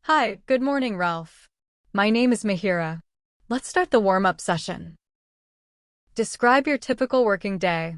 Hi, good morning, Ralph. My name is Mihiraa. Let's start the warm-up session. Describe your typical working day.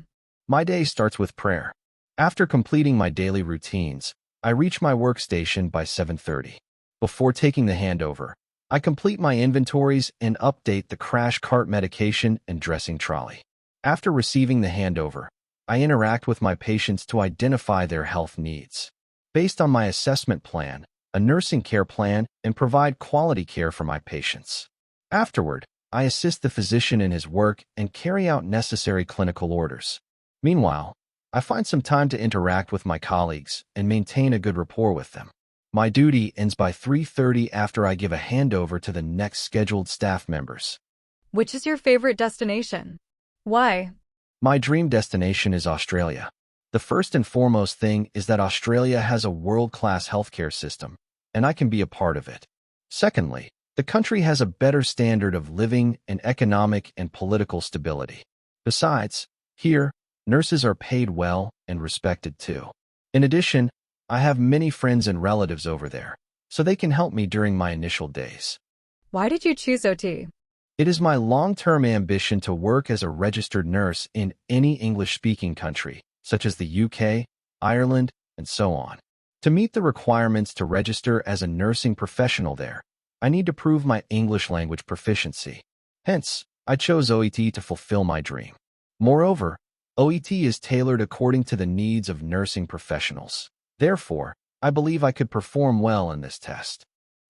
My day starts with prayer. After completing my daily routines, I reach my workstation by 7:30. Before taking the handover, I complete my inventories and update the crash cart medication and dressing trolley. After receiving the handover, I interact with my patients to identify their health needs. Based on my assessment plan, a nursing care plan, and provide quality care for my patients. Afterward, I assist the physician in his work and carry out necessary clinical orders. Meanwhile, I find some time to interact with my colleagues and maintain a good rapport with them. My duty ends by 3:30 after I give a handover to the next scheduled staff members. Which is your favorite destination? Why? My dream destination is Australia. The first and foremost thing is that Australia has a world-class healthcare system, and I can be a part of it. Secondly, the country has a better standard of living and economic and political stability. Besides, here, nurses are paid well and respected too. In addition, I have many friends and relatives over there, so they can help me during my initial days. Why did you choose OT? It is my long-term ambition to work as a registered nurse in any English-speaking country, such as the UK, Ireland, and so on. To meet the requirements to register as a nursing professional there, I need to prove my English language proficiency. Hence, I chose OET to fulfill my dream. Moreover, OET is tailored according to the needs of nursing professionals. Therefore, I believe I could perform well in this test.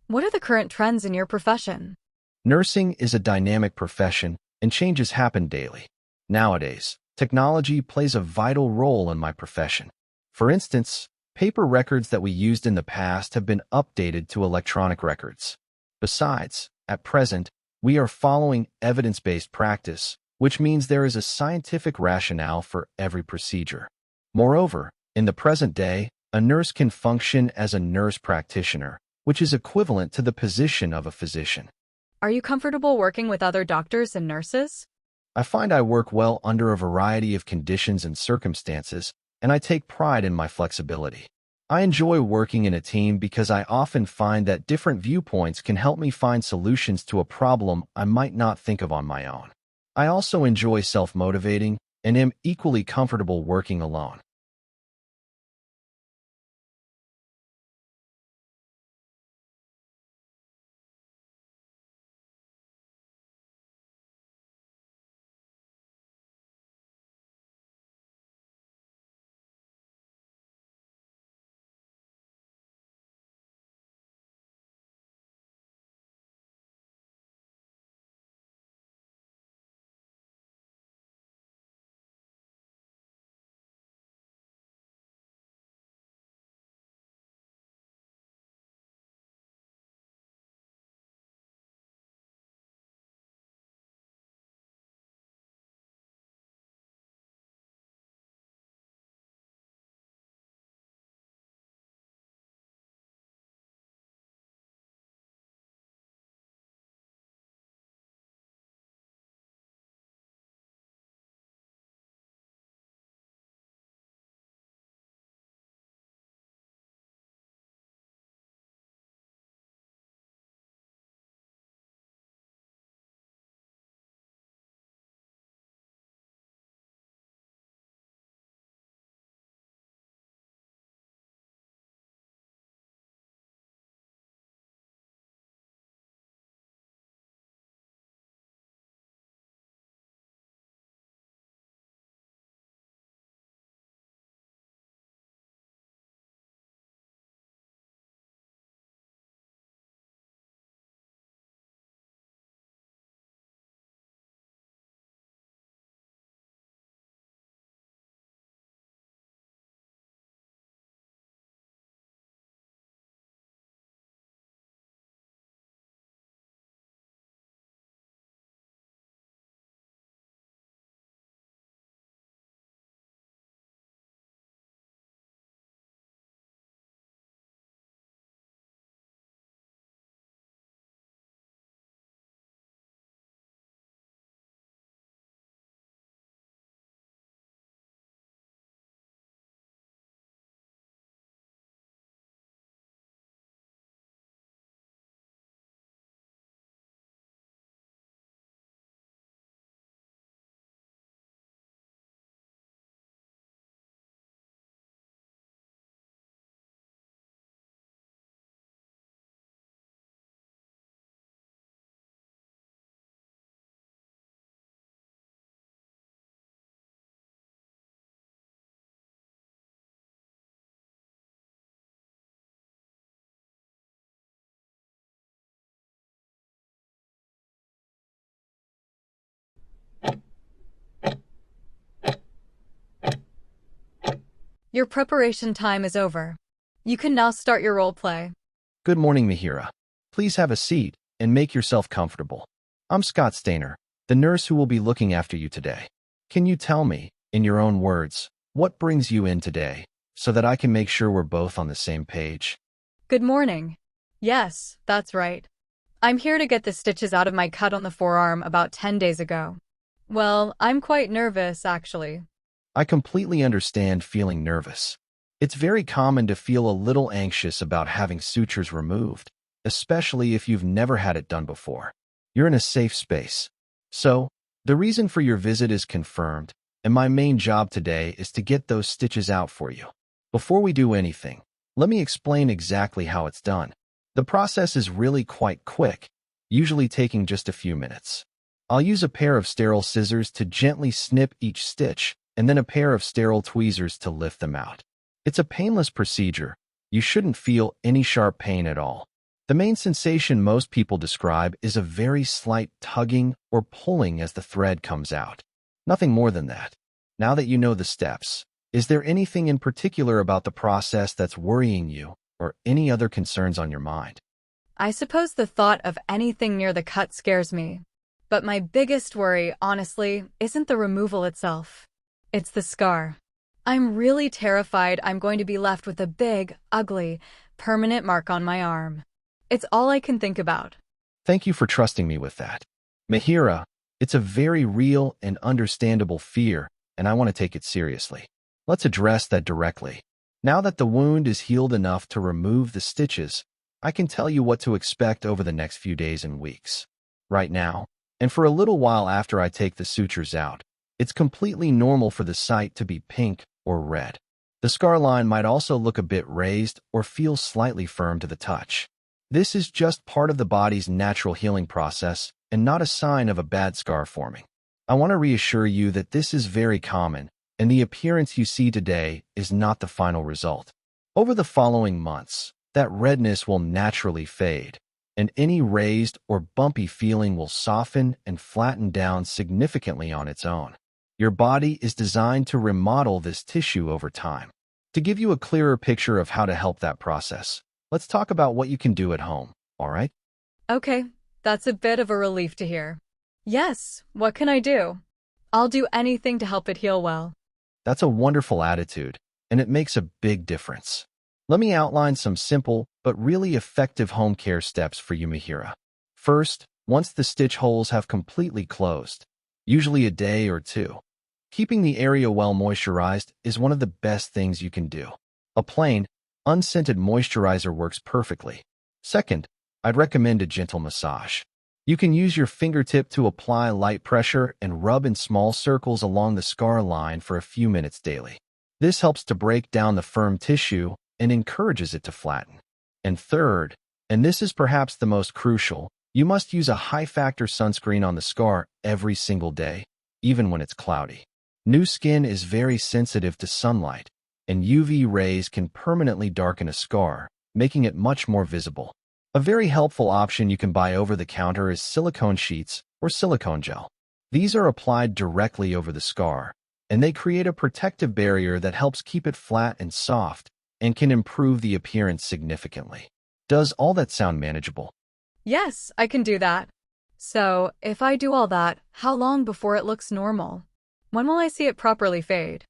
What are the current trends in your profession? Nursing is a dynamic profession, and changes happen daily. Nowadays, technology plays a vital role in my profession. For instance, paper records that we used in the past have been updated to electronic records. Besides, at present, we are following evidence-based practice, which means there is a scientific rationale for every procedure. Moreover, in the present day, a nurse can function as a nurse practitioner, which is equivalent to the position of a physician. Are you comfortable working with other doctors and nurses? I find I work well under a variety of conditions and circumstances, and I take pride in my flexibility. I enjoy working in a team because I often find that different viewpoints can help me find solutions to a problem I might not think of on my own. I also enjoy self-motivating and am equally comfortable working alone. Your preparation time is over. You can now start your role play. Good morning, Mihiraa. Please have a seat and make yourself comfortable. I'm Scott Stainer, the nurse who will be looking after you today. Can you tell me, in your own words, what brings you in today, so that I can make sure we're both on the same page? Good morning. Yes, that's right. I'm here to get the stitches out of my cut on the forearm about 10 days ago. Well, I'm quite nervous, actually. I completely understand feeling nervous. It's very common to feel a little anxious about having sutures removed, especially if you've never had it done before. You're in a safe space. So, the reason for your visit is confirmed, and my main job today is to get those stitches out for you. Before we do anything, let me explain exactly how it's done. The process is really quite quick, usually taking just a few minutes. I'll use a pair of sterile scissors to gently snip each stitch, and then a pair of sterile tweezers to lift them out. It's a painless procedure. You shouldn't feel any sharp pain at all. The main sensation most people describe is a very slight tugging or pulling as the thread comes out. Nothing more than that. Now that you know the steps, is there anything in particular about the process that's worrying you, or any other concerns on your mind? I suppose the thought of anything near the cut scares me. But my biggest worry, honestly, isn't the removal itself. It's the scar. I'm really terrified I'm going to be left with a big, ugly, permanent mark on my arm. It's all I can think about. Thank you for trusting me with that. Mihiraa, it's a very real and understandable fear, and I want to take it seriously. Let's address that directly. Now that the wound is healed enough to remove the stitches, I can tell you what to expect over the next few days and weeks. Right now, and for a little while after I take the sutures out, it's completely normal for the site to be pink or red. The scar line might also look a bit raised or feel slightly firm to the touch. This is just part of the body's natural healing process and not a sign of a bad scar forming. I want to reassure you that this is very common, and the appearance you see today is not the final result. Over the following months, that redness will naturally fade, and any raised or bumpy feeling will soften and flatten down significantly on its own. Your body is designed to remodel this tissue over time. To give you a clearer picture of how to help that process, let's talk about what you can do at home, all right? Okay, that's a bit of a relief to hear. Yes, what can I do? I'll do anything to help it heal well. That's a wonderful attitude, and it makes a big difference. Let me outline some simple but really effective home care steps for you, Mihiraa. First, once the stitch holes have completely closed, usually a day or two, keeping the area well moisturized is one of the best things you can do. A plain, unscented moisturizer works perfectly. Second, I'd recommend a gentle massage. You can use your fingertip to apply light pressure and rub in small circles along the scar line for a few minutes daily. This helps to break down the firm tissue and encourages it to flatten. And third, and this is perhaps the most crucial, you must use a high-factor sunscreen on the scar every single day, even when it's cloudy. New skin is very sensitive to sunlight, and UV rays can permanently darken a scar, making it much more visible. A very helpful option you can buy over the counter is silicone sheets or silicone gel. These are applied directly over the scar, and they create a protective barrier that helps keep it flat and soft and can improve the appearance significantly. Does all that sound manageable? Yes, I can do that. So, if I do all that, how long before it looks normal? When will I see it properly fade?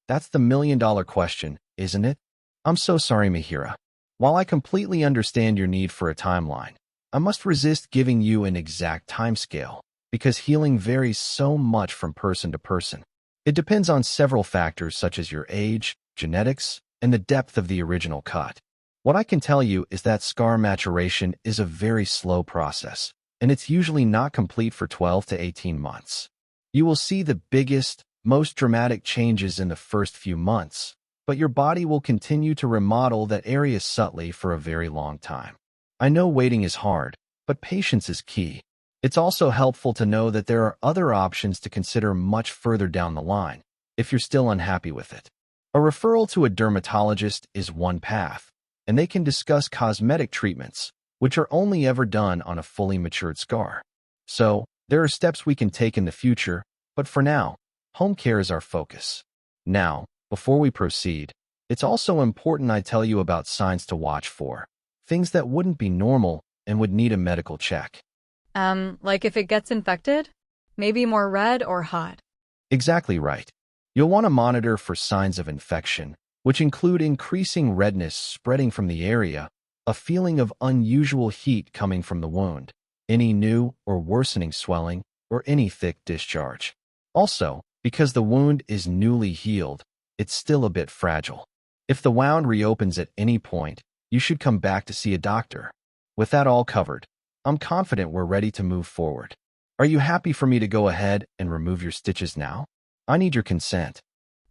That's the million-dollar question, isn't it? I'm so sorry, Mihiraa. While I completely understand your need for a timeline, I must resist giving you an exact timescale because healing varies so much from person to person. It depends on several factors such as your age, genetics, and the depth of the original cut. What I can tell you is that scar maturation is a very slow process, and it's usually not complete for 12 to 18 months. You will see the biggest, most dramatic changes in the first few months, but your body will continue to remodel that area subtly for a very long time. I know waiting is hard, but patience is key. It's also helpful to know that there are other options to consider much further down the line, if you're still unhappy with it. A referral to a dermatologist is one path, and they can discuss cosmetic treatments, which are only ever done on a fully matured scar. So, there are steps we can take in the future, but for now, home care is our focus. Now, before we proceed, It's also important I tell you about signs to watch for, things that wouldn't be normal and would need a medical check. Like if it gets infected? Maybe more red or hot. Exactly right. You'll want to monitor for signs of infection, which include increasing redness spreading from the area, a feeling of unusual heat coming from the wound, any new or worsening swelling, or any thick discharge. Also, because the wound is newly healed, it's still a bit fragile. If the wound reopens at any point, you should come back to see a doctor. With that all covered, I'm confident we're ready to move forward. Are you happy for me to go ahead and remove your stitches now? I need your consent.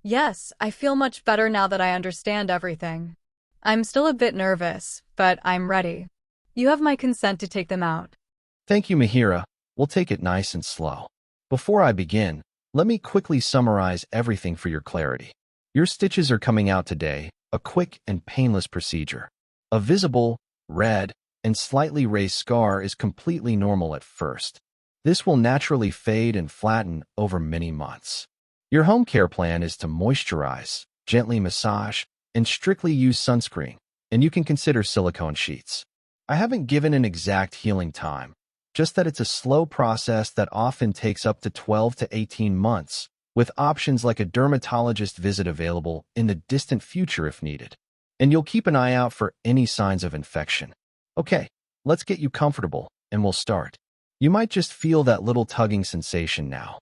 Yes, I feel much better now that I understand everything. I'm still a bit nervous, but I'm ready. You have my consent to take them out. Thank you, Mihiraa. We'll take it nice and slow. Before I begin, let me quickly summarize everything for your clarity. Your stitches are coming out today, a quick and painless procedure. A visible, red, and slightly raised scar is completely normal at first. This will naturally fade and flatten over many months. Your home care plan is to moisturize, gently massage, and strictly use sunscreen, and you can consider silicone sheets. I haven't given an exact healing time, just that it's a slow process that often takes up to 12 to 18 months, with options like a dermatologist visit available in the distant future if needed. And you'll keep an eye out for any signs of infection. Okay, let's get you comfortable, and we'll start. You might just feel that little tugging sensation now.